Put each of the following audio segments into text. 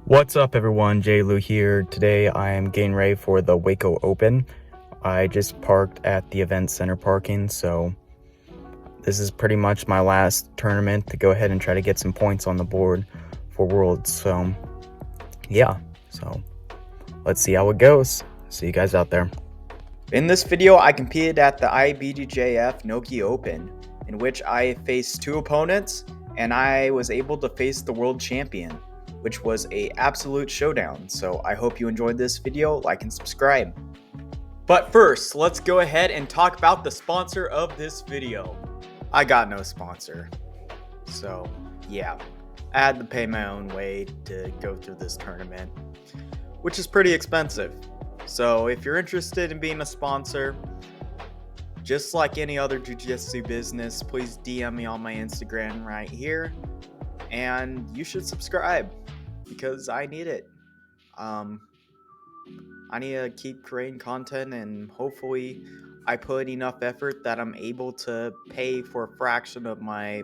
What's up everyone, Jay Lou here. Today I am getting ready for the Waco Open. I just parked at the event center parking, so this is pretty much my last tournament to go ahead and try to get some points on the board for Worlds. So let's see how it goes. See you guys out there. In this video, I competed at the IBJJF Noki Open, in which I faced two opponents, and I was able to face the world champion, which was an absolute showdown. So I hope you enjoyed this video, like and subscribe. But first, let's go ahead and talk about the sponsor of this video. I got no sponsor. So yeah, I had to pay my own way to go through this tournament, which is pretty expensive. So if you're interested in being a sponsor, just like any other jiu-jitsu business, please DM me on my Instagram right here, and you should subscribe because I need it. I need to keep creating content, and hopefully I put enough effort that I'm able to pay for a fraction of my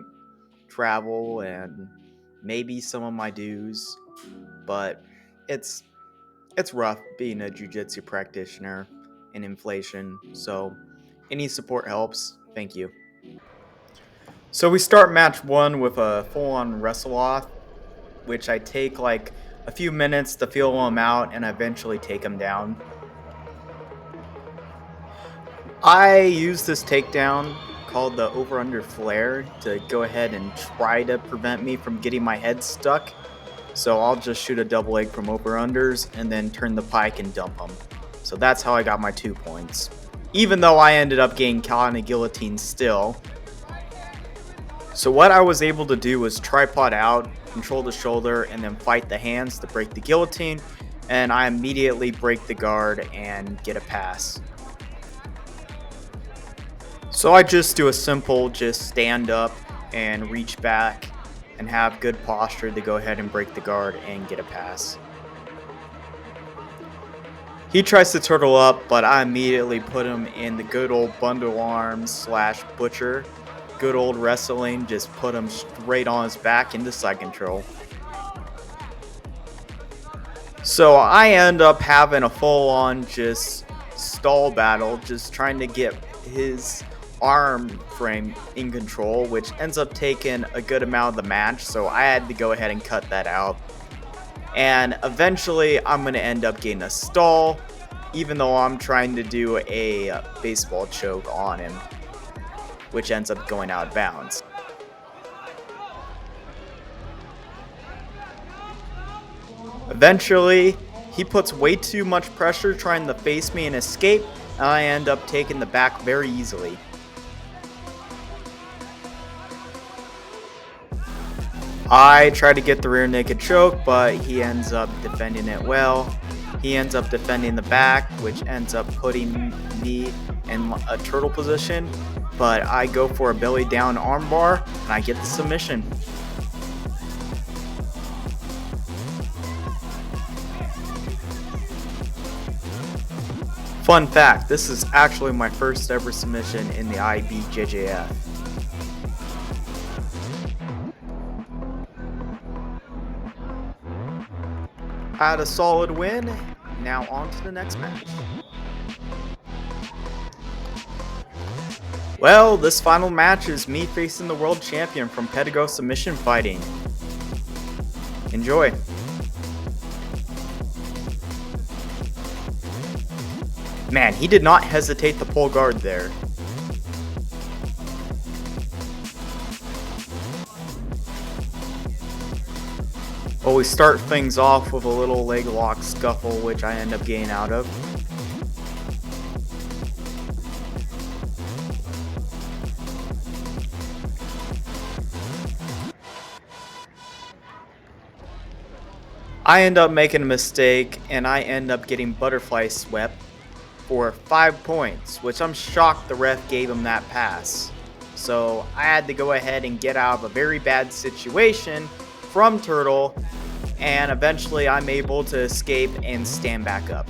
travel and maybe some of my dues. But it's rough being a jiu-jitsu practitioner in inflation, so any support helps. Thank you. So we start match one with a full-on wrestle off, which I take like a few minutes to feel him out and eventually take him down. I use this takedown called the over-under flare to go ahead and try to prevent me from getting my head stuck. So I'll just shoot a double leg from over-unders and then turn the pike and dump them. So that's how I got my 2 points. Even though I ended up getting caught in a guillotine still. So what I was able to do was tripod out, control the shoulder, and then fight the hands to break the guillotine. And I immediately break the guard and get a pass. So I just do a simple just stand up and reach back and have good posture to go ahead and break the guard and get a pass. He tries to turtle up, but I immediately put him in the good old bundle arms / butcher. Good old wrestling, just put him straight on his back into side control. So I end up having a full-on just stall battle, just trying to get his arm frame in control, which ends up taking a good amount of the match, so I had to go ahead and cut that out. And eventually I'm going to end up getting a stall, even though I'm trying to do a baseball choke on him, which ends up going out of bounds. Eventually, he puts way too much pressure trying to face me and escape, and I end up taking the back very easily. I try to get the rear naked choke, but he ends up defending it well. He ends up defending the back, which ends up putting me in a turtle position, but I go for a belly down armbar, and I get the submission. Fun fact, this is actually my first ever submission in the IBJJF. I had a solid win. Now on to the next match. Well, this final match is me facing the world champion from Pedigo Submission Fighting. Enjoy. Man, he did not hesitate to pull guard there. Well, we start things off with a little leg lock scuffle, which I end up getting out of. I end up making a mistake, and I end up getting butterfly swept for 5 points, which I'm shocked the ref gave him that pass. So I had to go ahead and get out of a very bad situation from Turtle, and eventually I'm able to escape and stand back up.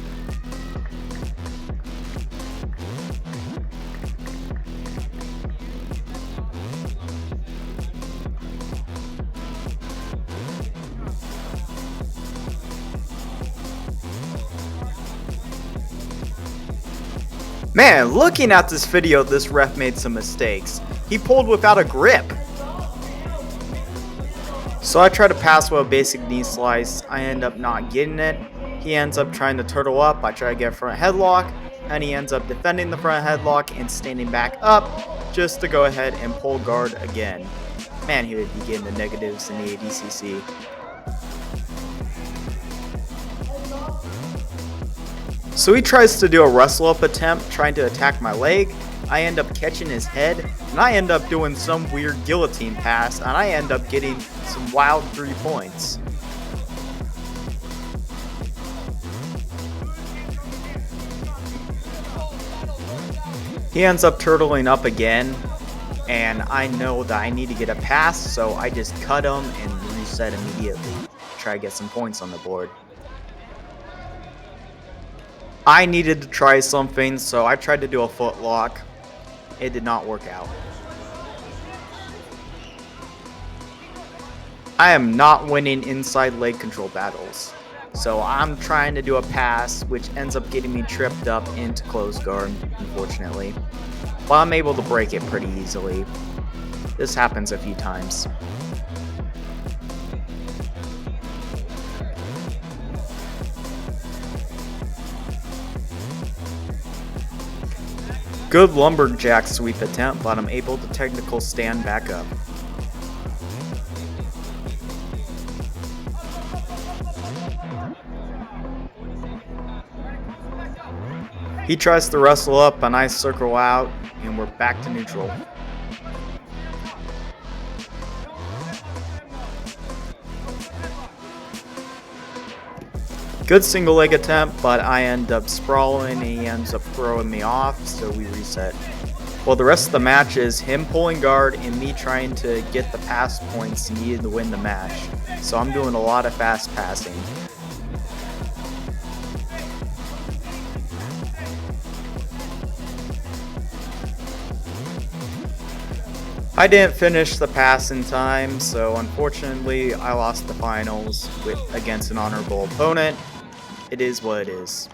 Man, looking at this video, this ref made some mistakes. He pulled without a grip. So I try to pass with a basic knee slice. I end up not getting it. He ends up trying to turtle up. I try to get a front headlock, and he ends up defending the front headlock and standing back up just to go ahead and pull guard again. Man, he would be getting the negatives in the ADCC. So he tries to do a wrestle up attempt, trying to attack my leg. I end up catching his head, and I end up doing some weird guillotine pass, and I end up getting some wild 3 points. He ends up turtling up again, and I know that I need to get a pass, so I just cut him and reset immediately. Try to get some points on the board. I needed to try something, so I tried to do a foot lock. It did not work out. I am not winning inside leg control battles. So I'm trying to do a pass, which ends up getting me tripped up into close guard, unfortunately. But I'm able to break it pretty easily. This happens a few times. Good lumberjack sweep attempt, but I'm able to technical stand back up. He tries to wrestle up, and I circle out, and we're back to neutral. Good single leg attempt, but I end up sprawling and he ends up throwing me off, so we reset. Well, the rest of the match is him pulling guard and me trying to get the pass points needed to win the match. So I'm doing a lot of fast passing. I didn't finish the pass in time, so unfortunately I lost the finals against an honorable opponent. It is what it is.